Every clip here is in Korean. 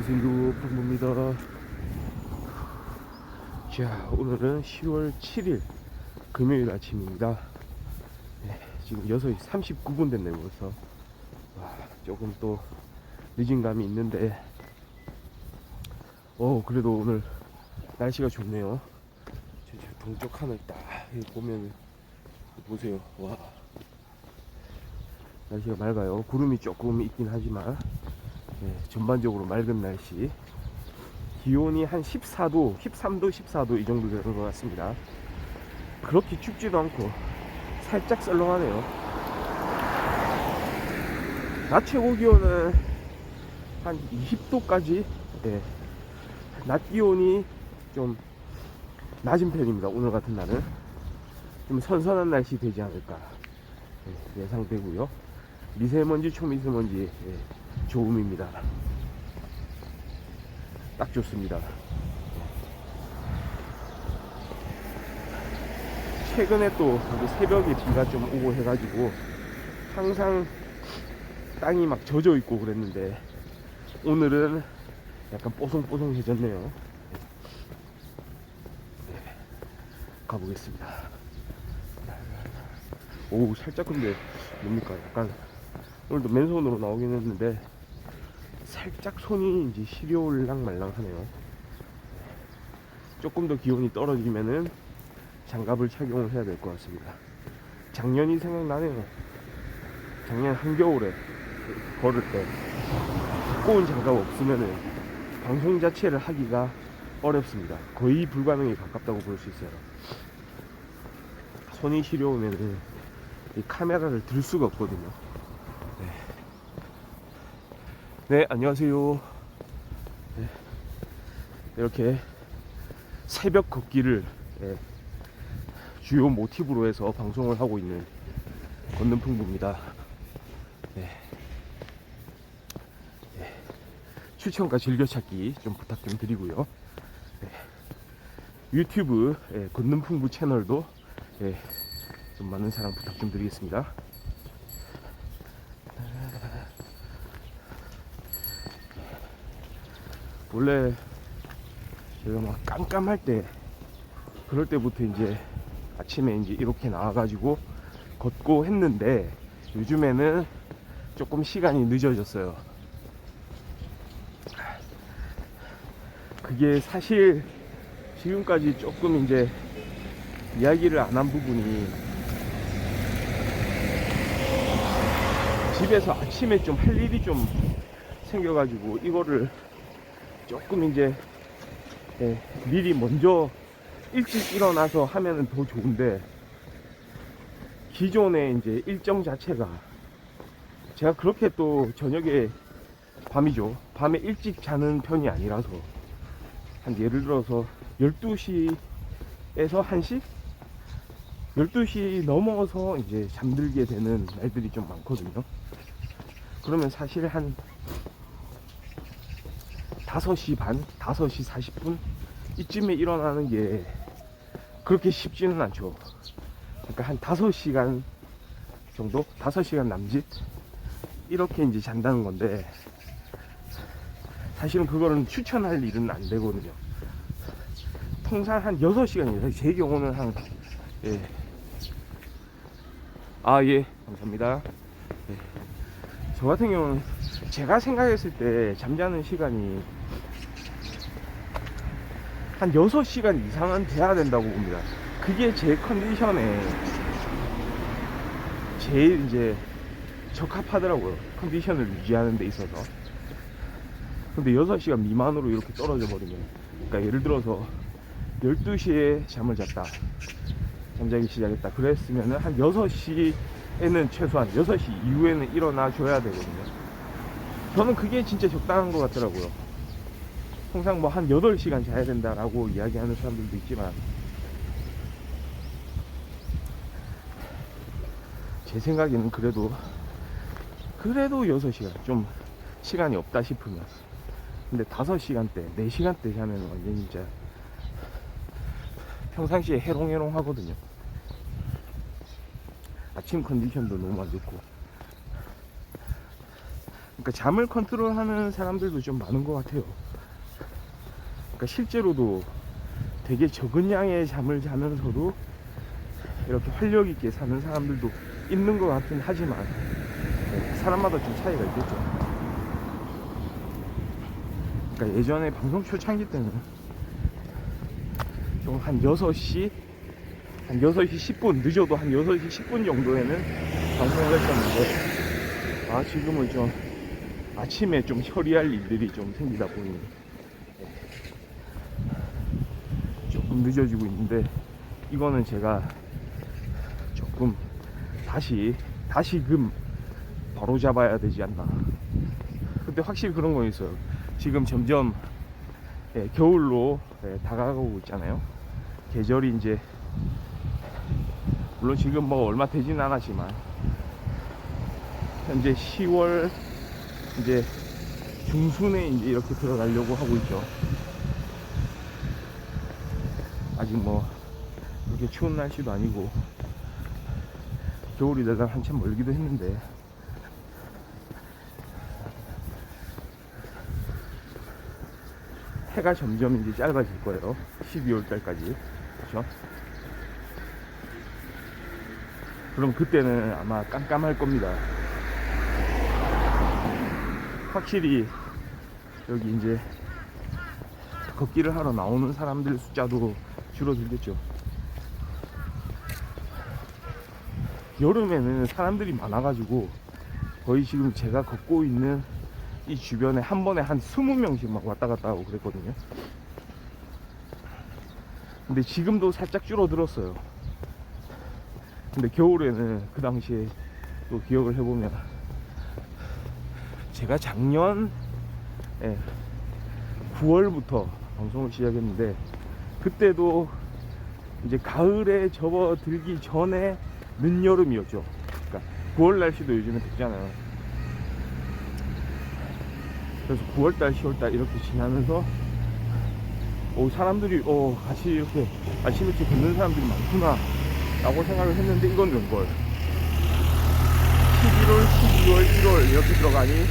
안녕하세요, 방구입니다. 자, 오늘은 10월 7일 금요일 아침입니다. 네, 지금 6시 39분 됐네요 벌써. 와, 조금 또 늦은 감이 있는데 그래도 오늘 날씨가 좋네요. 저 동쪽 하늘 딱 보면 보세요. 와, 날씨가 맑아요. 구름이 조금 있긴 하지만 전반적으로 맑은 날씨. 기온이 한 14도, 13도, 14도 이 정도 되는 것 같습니다. 그렇게 춥지도 않고 살짝 썰렁하네요. 낮 최고 기온은 한 20도까지, 낮 기온이 좀 낮은 편입니다. 오늘 같은 날은 좀 선선한 날씨 되지 않을까 예상되고요. 미세먼지, 초미세먼지 좋음입니다. 딱 좋습니다. 최근에 또 새벽에 비가 좀 오고 해가지고 항상 땅이 막 젖어 있고 그랬는데 오늘은 약간 뽀송뽀송해졌네요. 가보겠습니다. 오, 살짝 근데 뭡니까? 약간 오늘도 맨손으로 나오긴 했는데 살짝 손이 이제 시려올랑 말랑 하네요. 조금 더 기온이 떨어지면은 장갑을 착용을 해야 될 것 같습니다. 작년이 생각나네요. 작년 한겨울에 걸을 때 두꺼운 장갑 없으면은 방송 자체를 하기가 어렵습니다. 거의 불가능에 가깝다고 볼 수 있어요. 손이 시려우면은 이 카메라를 들 수가 없거든요. 네, 안녕하세요. 네, 이렇게 새벽 걷기를 주요 모티브로 해서 방송을 하고 있는 걷는풍부입니다. 추천과 즐겨찾기 좀 부탁 좀 드리고요. 유튜브 걷는풍부 채널도 좀 많은 사랑 부탁 좀 드리겠습니다. 원래 제가 막 깜깜할 때 그럴 때부터 이제 아침에 이제 이렇게 나와가지고 걷고 했는데 요즘에는 조금 시간이 늦어졌어요. 그게 사실 지금까지 조금 이제 이야기를 안 한 부분이 집에서 아침에 좀 할 일이 좀 생겨가지고 이거를 조금 이제 미리 먼저 일찍 일어나서 하면은 더 좋은데 기존의 이제 일정 자체가 제가 그렇게 또 저녁에 밤에 일찍 자는 편이 아니라서 한 예를 들어서 12시에서 1시? 12시 넘어서 이제 잠들게 되는 날들이 좀 많거든요. 그러면 사실 한 5시 반, 5시 40분 이쯤에 일어나는 게 그렇게 쉽지는 않죠. 그러니까 한 5시간 정도? 5시간 남짓? 이렇게 이제 잔다는 건데 사실은 그거는 추천할 일은 안 되거든요. 통상 한 6시간이에요. 제 경우는 감사합니다. 저 같은 경우는 제가 생각했을 때 잠자는 시간이 한 6시간 이상은 돼야 된다고 봅니다. 그게 제 컨디션에 제일 이제 적합하더라고요. 컨디션을 유지하는 데 있어서. 근데 6시간 미만으로 이렇게 떨어져 버리면, 그러니까 예를 들어서 12시에 잠을 잤다, 잠자기 시작했다 그랬으면 한 6시에는 최소한 6시 이후에는 일어나 줘야 되거든요. 저는 그게 진짜 적당한 것 같더라고요. 항상 뭐 한 8시간 자야 된다라고 이야기하는 사람들도 있지만 제 생각에는 그래도 6시간 좀 시간이 없다 싶으면, 근데 5시간대 4시간대 자면 완전 진짜 평상시에 해롱해롱 하거든요. 아침 컨디션도 너무 안 좋고. 그러니까 잠을 컨트롤하는 사람들도 좀 많은 것 같아요. 그러니까 실제로도 되게 적은 양의 잠을 자면서도 이렇게 활력 있게 사는 사람들도 있는 것 같긴 하지만 사람마다 좀 차이가 있겠죠. 그러니까 예전에 방송 초창기 때는 좀 한 6시 10분 늦어도 한 6시 10분 정도에는 방송을 했었는데 지금은 좀 아침에 좀 처리할 일들이 좀 생기다 보니 조금 늦어지고 있는데, 이거는 제가 조금 다시금 바로 잡아야 되지 않나. 근데 확실히 그런 거 있어요. 지금 점점 겨울로 다가가고 있잖아요. 계절이 이제 물론 지금 뭐 얼마 되진 않았지만 현재 10월 이제 중순에 이제 이렇게 들어가려고 하고 있죠. 아직 뭐 그렇게 추운 날씨도 아니고 겨울이 내가 한참 멀기도 했는데, 해가 점점 이제 짧아질 거예요. 12월 달까지. 그렇죠? 그럼 그때는 아마 깜깜할 겁니다. 확실히 여기 이제 걷기를 하러 나오는 사람들 숫자도 줄어들겠죠. 여름에는 사람들이 많아가지고 거의 지금 제가 걷고 있는 이 주변에 한 번에 한 20명씩 막 왔다 갔다 하고 그랬거든요. 근데 지금도 살짝 줄어들었어요. 근데 겨울에는 그 당시에 또 기억을 해보면 제가 작년 9월부터 방송을 시작했는데, 그때도 이제 가을에 접어들기 전에 늦여름이었죠. 그러니까 9월 날씨도 요즘에 덥잖아요. 그래서 9월달 10월달 이렇게 지나면서 사람들이 같이 이렇게 아침 일찍 걷는 사람들이 많구나 라고 생각을 했는데, 이건 웬걸 11월, 12월, 1월 이렇게 들어가니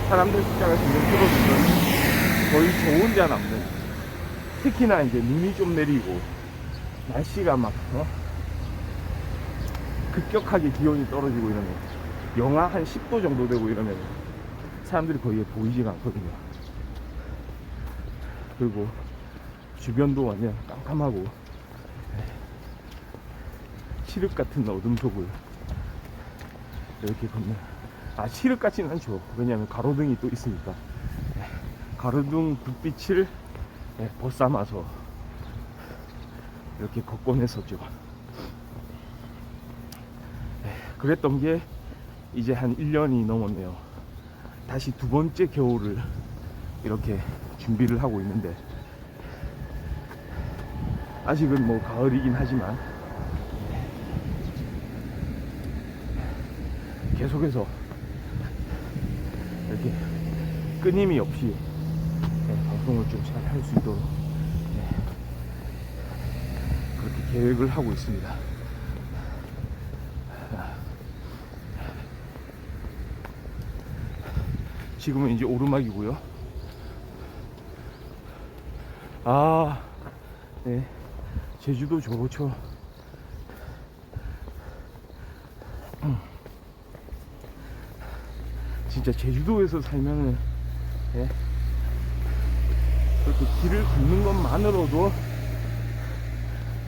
사람들 숫자가 점점 줄어들면 거의 저 혼자 남는, 특히나 이제 눈이 좀 내리고 날씨가 막 급격하게 기온이 떨어지고 이러면 영하 한 10도 정도 되고 이러면 사람들이 거의 보이지가 않거든요. 그리고 주변도 완전 깜깜하고 칠흑 같은 어둠 속을 이렇게 걷는, 칠흑 같지는 않죠. 왜냐하면 가로등이 또 있으니까. 가로등 불빛을 벗삼아서 이렇게 걷곤 했었죠. 그랬던 게 이제 한 1년이 넘었네요. 다시 두 번째 겨울을 이렇게 준비를 하고 있는데, 아직은 뭐 가을이긴 하지만 계속해서 이렇게 끊임이 없이 방송을 좀 잘 할 수 있도록 그렇게 계획을 하고 있습니다. 지금은 이제 오르막이고요. 네, 제주도 좋죠. 진짜 제주도에서 살면은 그렇게 길을 걷는 것만으로도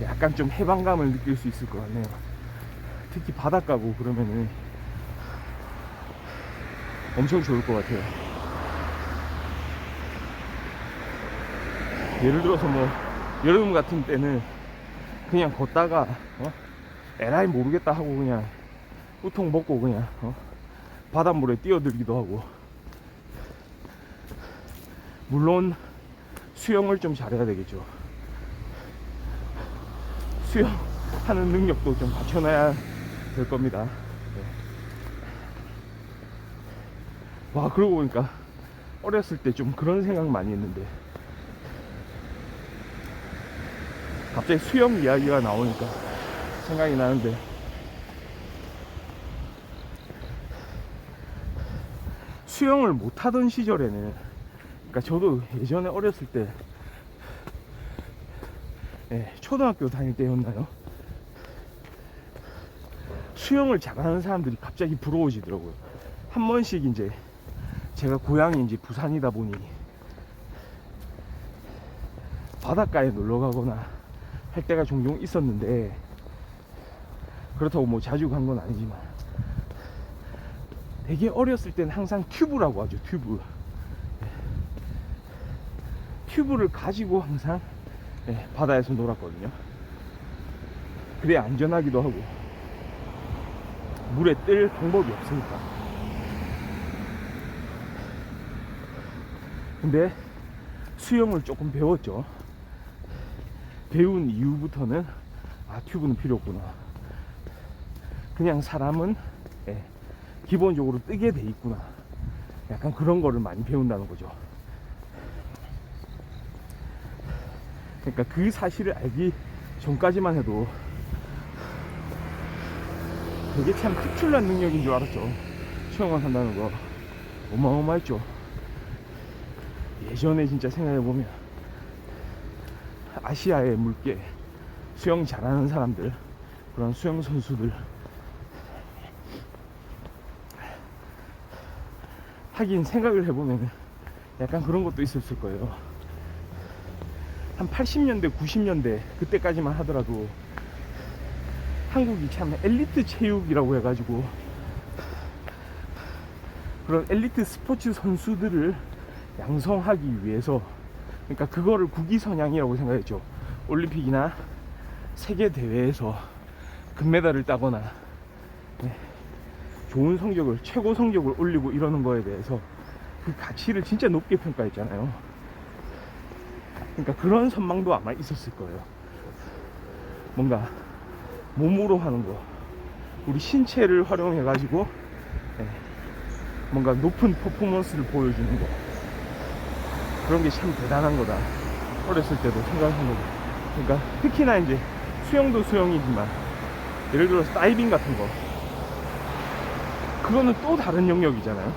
약간 좀 해방감을 느낄 수 있을 것 같네요. 특히 바닷가고 그러면은 엄청 좋을 것 같아요. 예를 들어서 뭐 여름 같은 때는 그냥 걷다가 에라이 모르겠다 하고 그냥 우통 먹고 그냥 바닷물에 뛰어들기도 하고, 물론 수영을 좀 잘해야 되겠죠. 수영하는 능력도 좀 갖춰놔야 될 겁니다. 와, 그러고 보니까 어렸을 때 좀 그런 생각 많이 했는데, 갑자기 수영 이야기가 나오니까 생각이 나는데, 수영을 못하던 시절에는, 그러니까 저도 예전에 어렸을 때, 초등학교 다닐 때였나요? 수영을 잘하는 사람들이 갑자기 부러워지더라고요. 한 번씩 이제 제가 고향이 이제 부산이다 보니 바닷가에 놀러 가거나 할 때가 종종 있었는데, 그렇다고 뭐 자주 간 건 아니지만 되게 어렸을 때는 항상 튜브라고 하죠. 튜브를 가지고 항상 바다에서 놀았거든요. 그래야 안전하기도 하고 물에 뜰 방법이 없으니까. 근데 수영을 조금 배웠죠. 배운 이후부터는 튜브는 필요 없구나. 그냥 사람은 기본적으로 뜨게 돼 있구나. 약간 그런 거를 많이 배운다는 거죠. 그러니까 그 사실을 알기 전까지만 해도 되게 참 특출난 능력인 줄 알았죠. 수영을 한다는 거 어마어마했죠. 예전에 진짜 생각해보면 아시아의 물개, 수영 잘하는 사람들, 그런 수영 선수들, 하긴 생각을 해보면 약간 그런 것도 있었을 거예요. 한 80년대 90년대 그때까지만 하더라도 한국이 참 엘리트 체육이라고 해가지고 그런 엘리트 스포츠 선수들을 양성하기 위해서, 그러니까 그거를 국위선양이라고 생각했죠. 올림픽이나 세계 대회에서 금메달을 따거나 좋은 성적을, 최고 성적을 올리고 이러는 거에 대해서 그 가치를 진짜 높게 평가했잖아요. 그러니까 그런 선망도 아마 있었을 거예요. 뭔가 몸으로 하는 거, 우리 신체를 활용해 가지고 뭔가 높은 퍼포먼스를 보여주는 거, 그런 게 참 대단한 거다. 어렸을 때도 생각한 거고. 그러니까 특히나 이제 수영도 수영이지만 예를 들어서 다이빙 같은 거, 그거는 또 다른 영역이잖아요.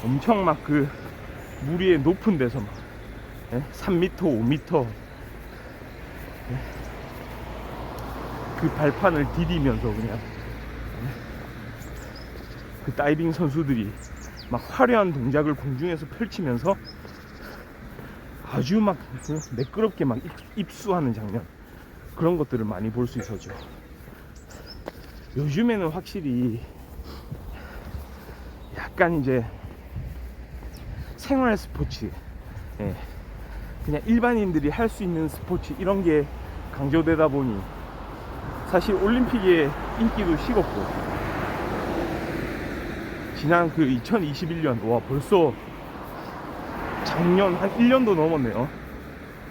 엄청 막 그 물 위에 높은 데서 막 3m, 5m 그 발판을 디디면서 그냥 그 다이빙 선수들이 막 화려한 동작을 공중에서 펼치면서 아주 막 매끄럽게 막 입수하는 장면, 그런 것들을 많이 볼 수 있었죠. 요즘에는 확실히 약간 이제 생활 스포츠, 그냥 일반인들이 할 수 있는 스포츠, 이런 게 강조되다 보니 사실 올림픽의 인기도 식었고, 지난 그 2021년, 와 벌써 작년 한 1년도 넘었네요.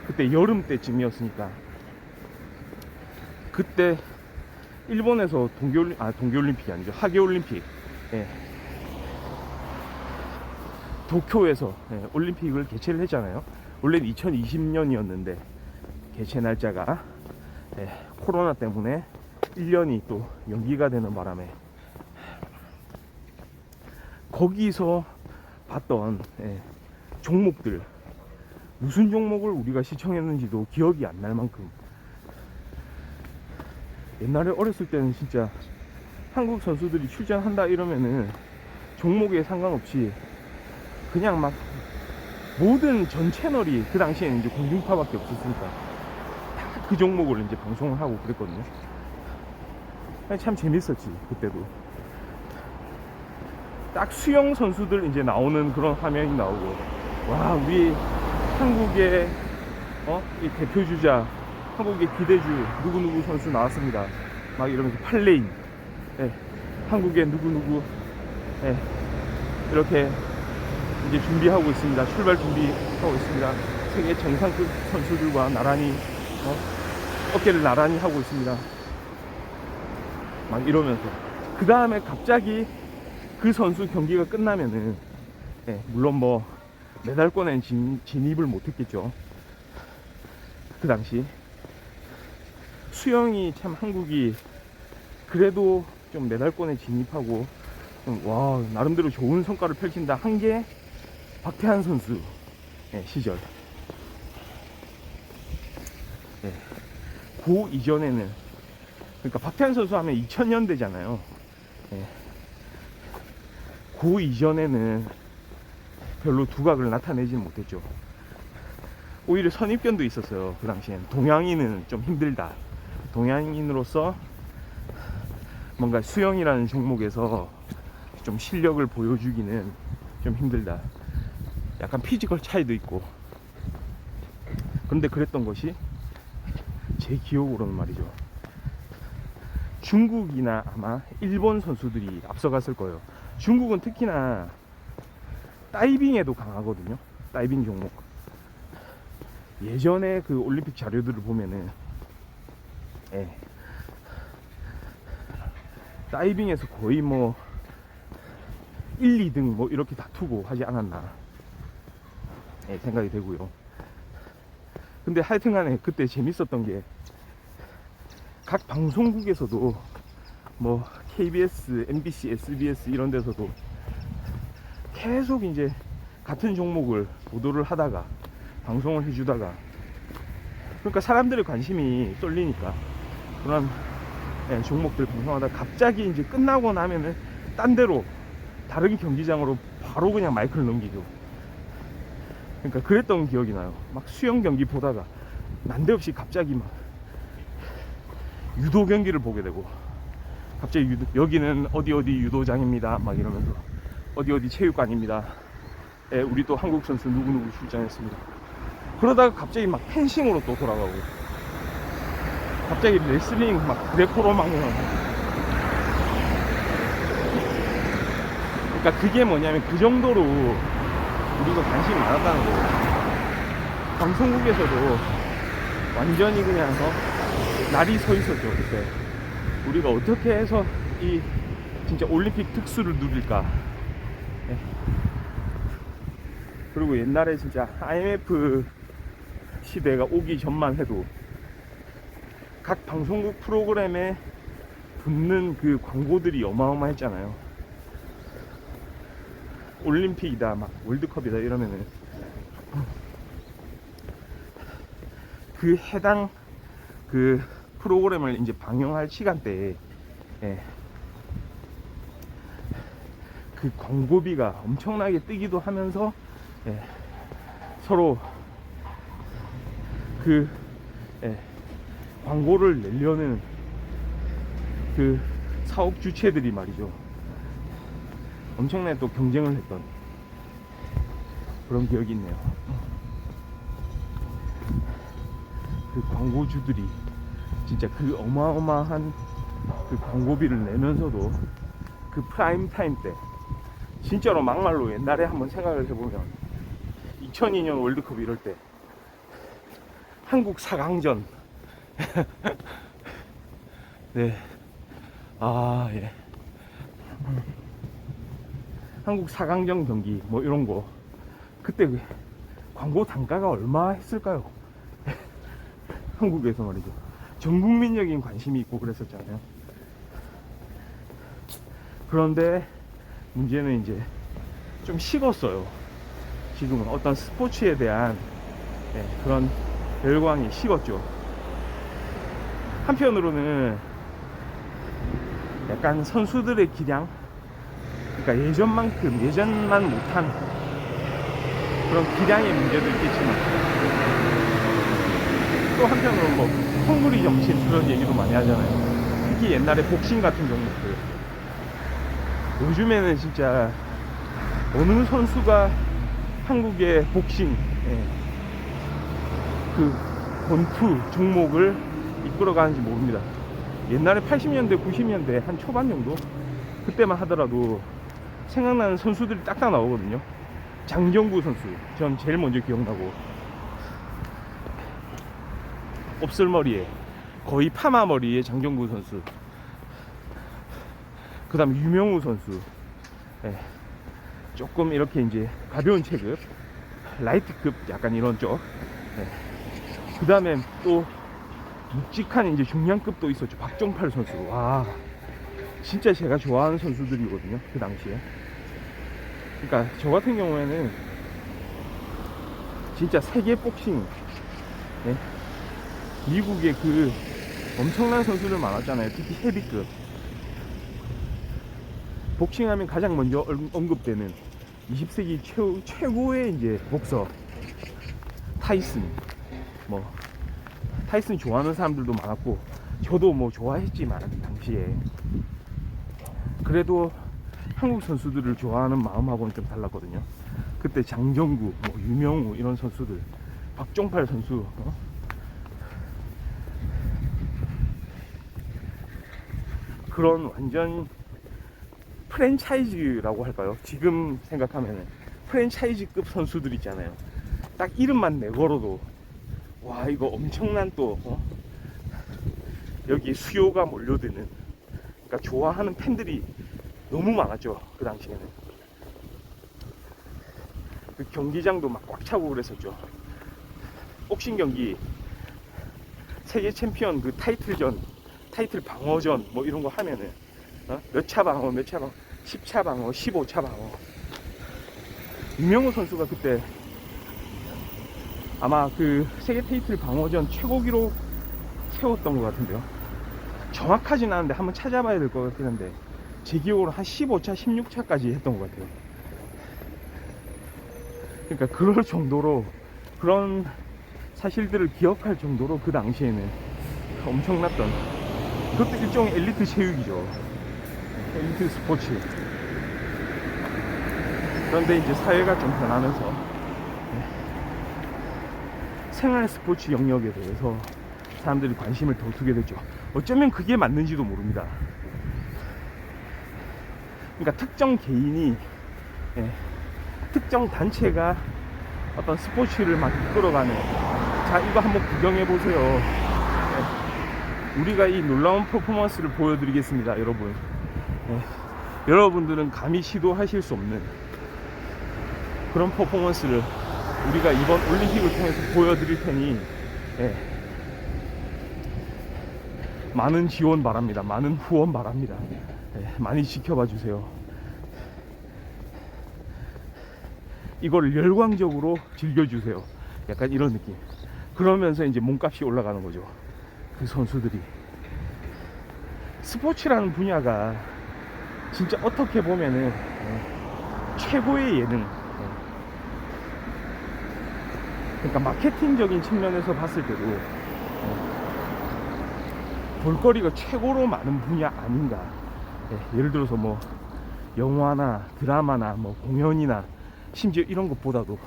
그때 여름 때쯤이었으니까, 그때 일본에서 동계올림픽이 아니죠, 하계올림픽, 도쿄에서 올림픽을 개최를 했잖아요. 원래는 2020년이었는데 개최 날짜가 코로나 때문에 1년이 또 연기가 되는 바람에 거기서 봤던 종목들, 무슨 종목을 우리가 시청했는지도 기억이 안 날 만큼, 옛날에 어렸을 때는 진짜 한국 선수들이 출전한다 이러면은 종목에 상관없이 그냥 막 모든 전 채널이, 그 당시에는 이제 공중파밖에 없었으니까 다 그 종목을 이제 방송을 하고 그랬거든요. 참 재밌었지 그때도. 딱 수영 선수들 이제 나오는 그런 화면이 나오고, 와 우리 한국의 이 대표 주자, 한국의 기대주 누구누구 선수 나왔습니다 막 이러면서 8레인, 한국의 누구누구 이렇게 이제 준비하고 있습니다, 출발 준비하고 있습니다, 세계 정상급 선수들과 나란히 어깨를 나란히 하고 있습니다 막 이러면서, 그 다음에 갑자기 그 선수 경기가 끝나면은 물론 뭐 메달권엔 진입을 못했겠죠. 그 당시 수영이 참 한국이 그래도 좀 메달권에 진입하고 와 나름대로 좋은 성과를 펼친다 한 게 박태환 선수 시절. 그 이전에는 그러니까 박태환 선수 하면 2000년대잖아요. 그 이전에는 별로 두각을 나타내지는 못했죠. 오히려 선입견도 있었어요. 그 당시엔 동양인은 좀 힘들다, 동양인으로서 뭔가 수영이라는 종목에서 좀 실력을 보여주기는 좀 힘들다, 약간 피지컬 차이도 있고. 그런데 그랬던 것이 제 기억으로는 말이죠, 중국이나 아마 일본 선수들이 앞서갔을 거예요. 중국은 특히나 다이빙에도 강하거든요. 다이빙 종목. 예전에 그 올림픽 자료들을 보면은 다이빙에서 거의 뭐 1, 2등 뭐 이렇게 다투고 하지 않았나 생각이 되고요. 근데 하여튼간에 그때 재밌었던 게 각 방송국에서도 뭐 KBS, MBC, SBS 이런 데서도 계속 이제 같은 종목을 보도를 하다가 방송을 해주다가, 그러니까 사람들의 관심이 쏠리니까 그런 종목들 방송하다가 갑자기 이제 끝나고 나면은 딴 데로 다른 경기장으로 바로 그냥 마이크를 넘기죠. 그러니까 그랬던 기억이 나요. 막 수영 경기 보다가 난데없이 갑자기 막 유도 경기를 보게 되고, 갑자기 여기는 어디 어디 유도장입니다 막 이러면서 어디 어디 체육관입니다, 우리 또 한국 선수 누구누구 출전했습니다. 그러다가 갑자기 막 펜싱으로 또 돌아가고, 갑자기 레슬링 막 그레코로망이랑. 그러니까 그게 뭐냐면 그 정도로 우리가 관심이 많았다는 거예요. 방송국에서도 완전히 그냥 날이 서 있었죠. 그때 우리가 어떻게 해서 이 진짜 올림픽 특수를 누릴까. 그리고 옛날에 진짜 IMF 시대가 오기 전만 해도 각 방송국 프로그램에 붙는 그 광고들이 어마어마했잖아요. 올림픽이다 막 월드컵이다 이러면은 그 해당 그 프로그램을 이제 방영할 시간대에 그 광고비가 엄청나게 뜨기도 하면서 서로 그 광고를 내려는 그 사업 주체들이 말이죠, 엄청나게 또 경쟁을 했던 그런 기억이 있네요. 그 광고주들이 진짜 그 어마어마한 그 광고비를 내면서도 그 프라임 타임 때 진짜로 막말로 옛날에 한번 생각을 해보면 2002년 월드컵 이럴 때 한국 4강전 네, 한국 4강전 경기 뭐 이런 거 그때 광고 단가가 얼마 했을까요? 한국에서 말이죠. 전 국민적인 관심이 있고 그랬었잖아요. 그런데 문제는 이제 좀 식었어요. 지금은 어떤 스포츠에 대한 그런 열광이 식었죠. 한편으로는 약간 선수들의 기량, 그러니까 예전만 못한 그런 기량의 문제도 있겠지만, 또 한편으로는 뭐 헝그리 정신 그런 얘기도 많이 하잖아요. 특히 옛날에 복싱 같은 종목들, 요즘에는 진짜 어느 선수가 한국의 복싱 그 권투 종목을 이끌어가는지 모릅니다. 옛날에 80년대 90년대 한 초반 정도 그때만 하더라도 생각나는 선수들이 딱딱 나오거든요. 장정구 선수 전 제일 먼저 기억나고, 곱슬머리에 거의 파마머리에 장정구 선수, 그 다음에 유명우 선수, 조금 이렇게 이제 가벼운 체급 라이트급 약간 이런 쪽, 그 다음에 또 묵직한 이제 중량급도 있었죠. 박종팔 선수. 와, 진짜 제가 좋아하는 선수들이거든요, 그 당시에. 그러니까 저 같은 경우에는 진짜 세계 복싱, 네? 미국의 그 엄청난 선수들 많았잖아요. 특히 헤비급. 복싱하면 가장 먼저 언급되는 20세기 최고의 이제 복서 타이슨. 뭐 타이슨 좋아하는 사람들도 많았고 저도 뭐 좋아했지만 당시에 그래도 한국 선수들을 좋아하는 마음하고는 좀 달랐거든요. 그때 장정구, 뭐 유명우 이런 선수들, 박종팔 선수, 그런 완전 프랜차이즈라고 할까요? 지금 생각하면은 프랜차이즈급 선수들 있잖아요. 딱 이름만 내걸어도 와 이거 엄청난 또 여기 수요가 몰려드는, 그러니까 좋아하는 팬들이 너무 많았죠 그 당시에는. 그 경기장도 막 꽉 차고 그랬었죠. 복싱 경기, 세계 챔피언 그 타이틀전, 타이틀 방어전 뭐 이런 거 하면은 몇 차 방어, 몇 차 방어, 10차 방어, 15차 방어. 유명우 선수가 그때 아마 그 세계 타이틀 방어전 최고 기록 세웠던 것 같은데요. 정확하진 않은데 한번 찾아봐야 될 것 같긴 한데 제 기억으로 한 15차, 16차까지 했던 것 같아요. 그러니까 그럴 정도로, 그런 사실들을 기억할 정도로 그 당시에는 엄청났던, 그것도 일종의 엘리트 체육이죠. 엘리트 스포츠. 그런데 이제 사회가 좀 변하면서 생활 스포츠 영역에 대해서 사람들이 관심을 더 두게 됐죠. 어쩌면 그게 맞는지도 모릅니다. 그러니까 특정 개인이, 특정 단체가 어떤 스포츠를 막 이끌어가는, 자 이거 한번 구경해 보세요, 우리가 이 놀라운 퍼포먼스를 보여드리겠습니다 여러분. 여러분들은 감히 시도하실 수 없는 그런 퍼포먼스를 우리가 이번 올림픽을 통해서 보여드릴 테니 많은 지원 바랍니다. 많은 후원 바랍니다. 많이 지켜봐 주세요. 이걸 열광적으로 즐겨주세요. 약간 이런 느낌. 그러면서 이제 몸값이 올라가는 거죠. 그 선수들이. 스포츠라는 분야가 진짜 어떻게 보면은 최고의 예능. 그러니까 마케팅적인 측면에서 봤을 때도 볼거리가 최고로 많은 분야 아닌가. 예를 들어서 뭐 영화나 드라마나 뭐 공연이나 심지어 이런 것보다도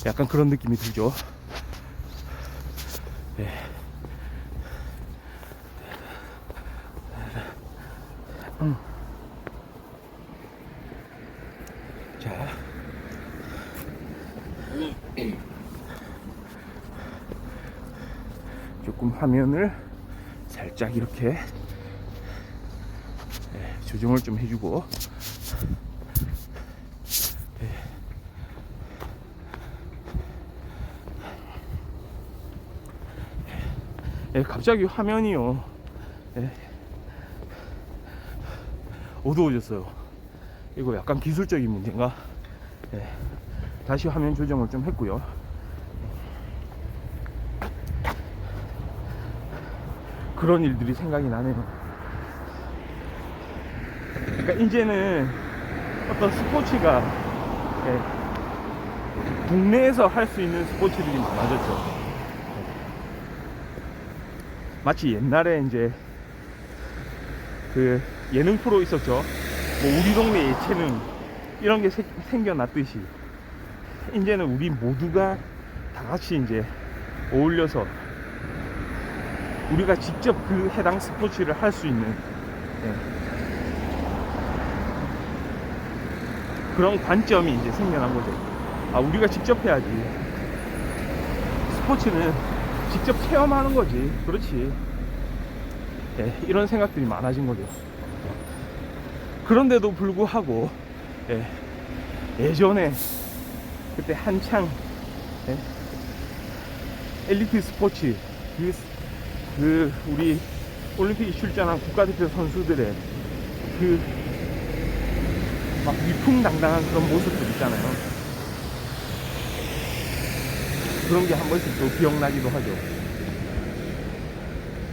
약간 그런 느낌이 들죠. 자, 조금 화면을 살짝 이렇게 조정을 좀 해주고, 갑자기 화면이요 어두워졌어요. 이거 약간 기술적인 문제인가? 다시 화면 조정을 좀 했고요. 그런 일들이 생각이 나네요. 그러니까 이제는 어떤 스포츠가 국내에서 할 수 있는 스포츠들이 많아졌죠. 마치 옛날에 이제 그 예능 프로 있었죠. 뭐 우리 동네 예체능 이런 게 생겨났듯이 이제는 우리 모두가 다 같이 이제 어울려서 우리가 직접 그 해당 스포츠를 할 수 있는 그런 관점이 이제 생겨난 거죠. 아, 우리가 직접 해야지. 스포츠는 직접 체험하는 거지. 그렇지. 이런 생각들이 많아진 거죠. 그런데도 불구하고 예전에 그때 한창 엘리트 스포츠 그 우리 올림픽에 출전한 국가대표 선수들의 그 막 위풍당당한 그런 모습들 있잖아요. 그런 게 한 번씩 또 기억나기도 하죠.